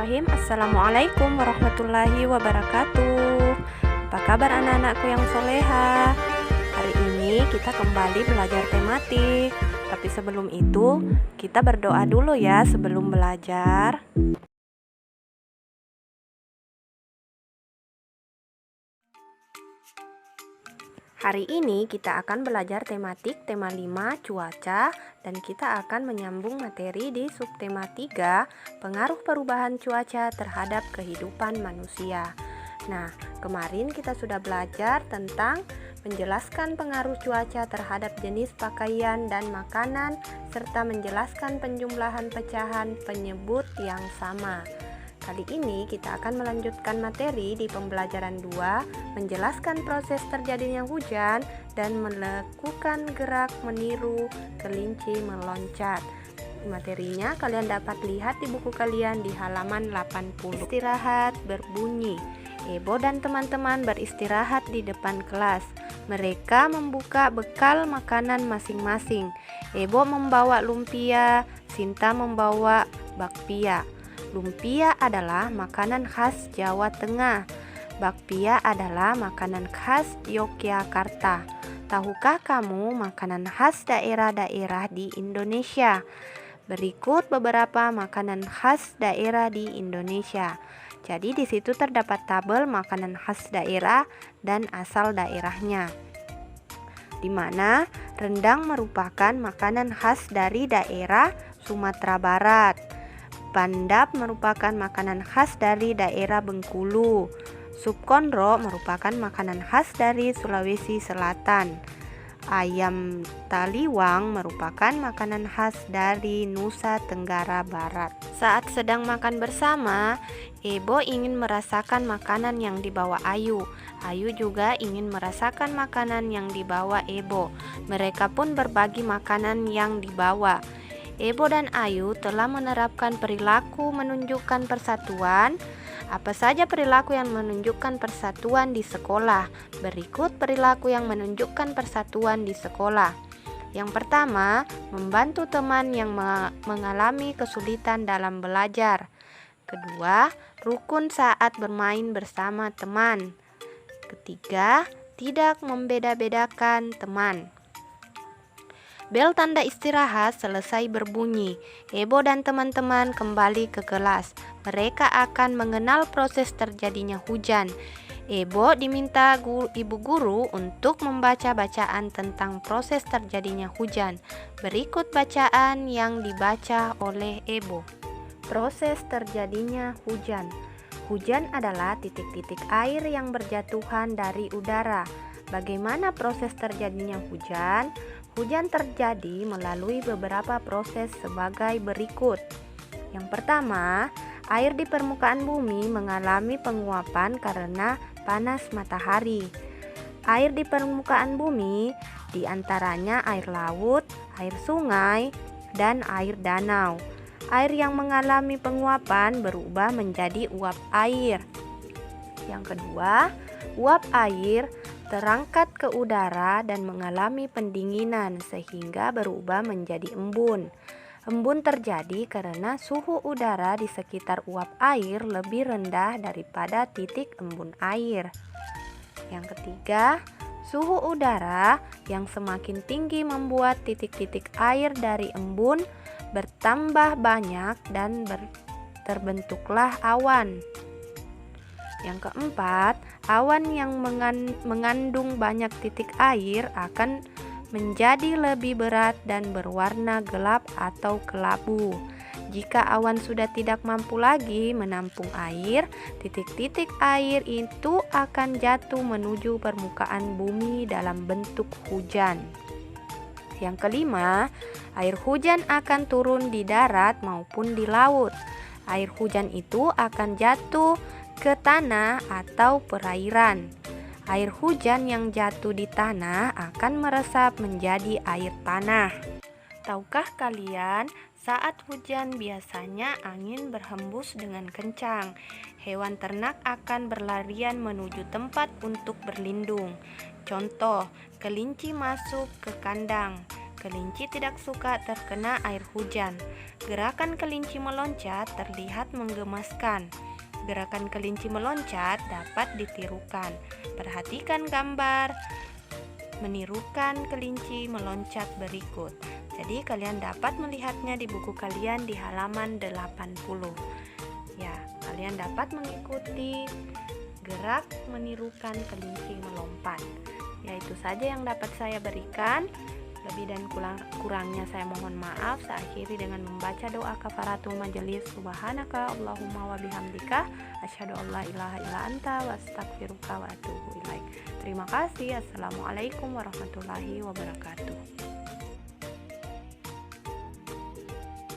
Bismillahirrahmanirrahim. Assalamualaikum warahmatullahi wabarakatuh. Apa kabar anak-anakku yang soleha? Hari ini kita kembali belajar tematik. Tapi sebelum itu, kita berdoa dulu ya sebelum belajar. Hari ini kita akan belajar tematik tema 5 cuaca dan kita akan menyambung materi di subtema 3 pengaruh perubahan cuaca terhadap kehidupan manusia. Nah, kemarin kita sudah belajar tentang menjelaskan pengaruh cuaca terhadap jenis pakaian dan makanan serta menjelaskan penjumlahan pecahan penyebut yang sama. Kali ini kita akan melanjutkan materi di pembelajaran 2, menjelaskan proses terjadinya hujan dan melakukan gerak meniru kelinci meloncat. Materinya kalian dapat lihat di buku kalian di halaman 80. Istirahat berbunyi. Ebo dan teman-teman beristirahat di depan kelas. Mereka membuka bekal makanan masing-masing. Ebo membawa lumpia, Sinta membawa bakpia. Lumpia adalah makanan khas Jawa Tengah. Bakpia adalah makanan khas Yogyakarta. Tahukah kamu makanan khas daerah-daerah di Indonesia? Berikut beberapa makanan khas daerah di Indonesia. Jadi di situ terdapat tabel makanan khas daerah dan asal daerahnya. Di mana rendang merupakan makanan khas dari daerah Sumatera Barat. Bandap merupakan makanan khas dari daerah Bengkulu. Sup kondro merupakan makanan khas dari Sulawesi Selatan. Ayam taliwang merupakan makanan khas dari Nusa Tenggara Barat. Saat sedang makan bersama, Ebo ingin merasakan makanan yang dibawa Ayu. Ayu juga ingin merasakan makanan yang dibawa Ebo. Mereka pun berbagi makanan yang dibawa. Ebo dan Ayu telah menerapkan perilaku menunjukkan persatuan. Apa saja perilaku yang menunjukkan persatuan di sekolah? Berikut perilaku yang menunjukkan persatuan di sekolah. Yang pertama, membantu teman yang mengalami kesulitan dalam belajar. Kedua, rukun saat bermain bersama teman. Ketiga, tidak membeda-bedakan teman. Bel tanda istirahat selesai berbunyi. Ebo dan teman-teman kembali ke kelas. Mereka akan mengenal proses terjadinya hujan. Ebo diminta ibu guru untuk membaca bacaan tentang proses terjadinya hujan. Berikut bacaan yang dibaca oleh Ebo. Proses terjadinya hujan. Hujan adalah titik-titik air yang berjatuhan dari udara. Bagaimana proses terjadinya hujan? Hujan terjadi melalui beberapa proses sebagai berikut. Yang pertama, air di permukaan bumi mengalami penguapan karena panas matahari. Air di permukaan bumi diantaranya air laut, air sungai, dan air danau. Air yang mengalami penguapan berubah menjadi uap air. Yang kedua, uap air terangkat ke udara dan mengalami pendinginan sehingga berubah menjadi embun. Embun terjadi karena suhu udara di sekitar uap air lebih rendah daripada titik embun air. Yang ketiga, suhu udara yang semakin tinggi membuat titik-titik air dari embun bertambah banyak dan terbentuklah awan. Yang keempat, awan yang mengandung banyak titik air akan menjadi lebih berat dan berwarna gelap atau kelabu. Jika awan sudah tidak mampu lagi menampung air, titik-titik air itu akan jatuh menuju permukaan bumi dalam bentuk hujan. Yang kelima, air hujan akan turun di darat maupun di laut. Air hujan itu akan jatuh ke tanah atau perairan. Air hujan yang jatuh di tanah akan meresap menjadi air tanah. Tahukah kalian, saat hujan biasanya angin berhembus dengan kencang. Hewan ternak akan berlarian menuju tempat untuk berlindung. Contoh, kelinci masuk ke kandang. Kelinci tidak suka terkena air hujan. Gerakan kelinci meloncat terlihat menggemaskan. Gerakan kelinci meloncat dapat ditirukan. Perhatikan gambar menirukan kelinci meloncat berikut. Jadi kalian dapat melihatnya di buku kalian di halaman 80. Ya, kalian dapat mengikuti gerak menirukan kelinci melompat. Ya, itu saja yang dapat saya berikan. Lebih dan kurangnya saya mohon maaf. Saya akhiri dengan membaca doa kafaratul majelis. Subhanaka Allahumma wa bihamdika asyhadu an la ilaha illa anta wa astaghfiruka wa atubu ilaik. Terima kasih. Assalamualaikum warahmatullahi wabarakatuh.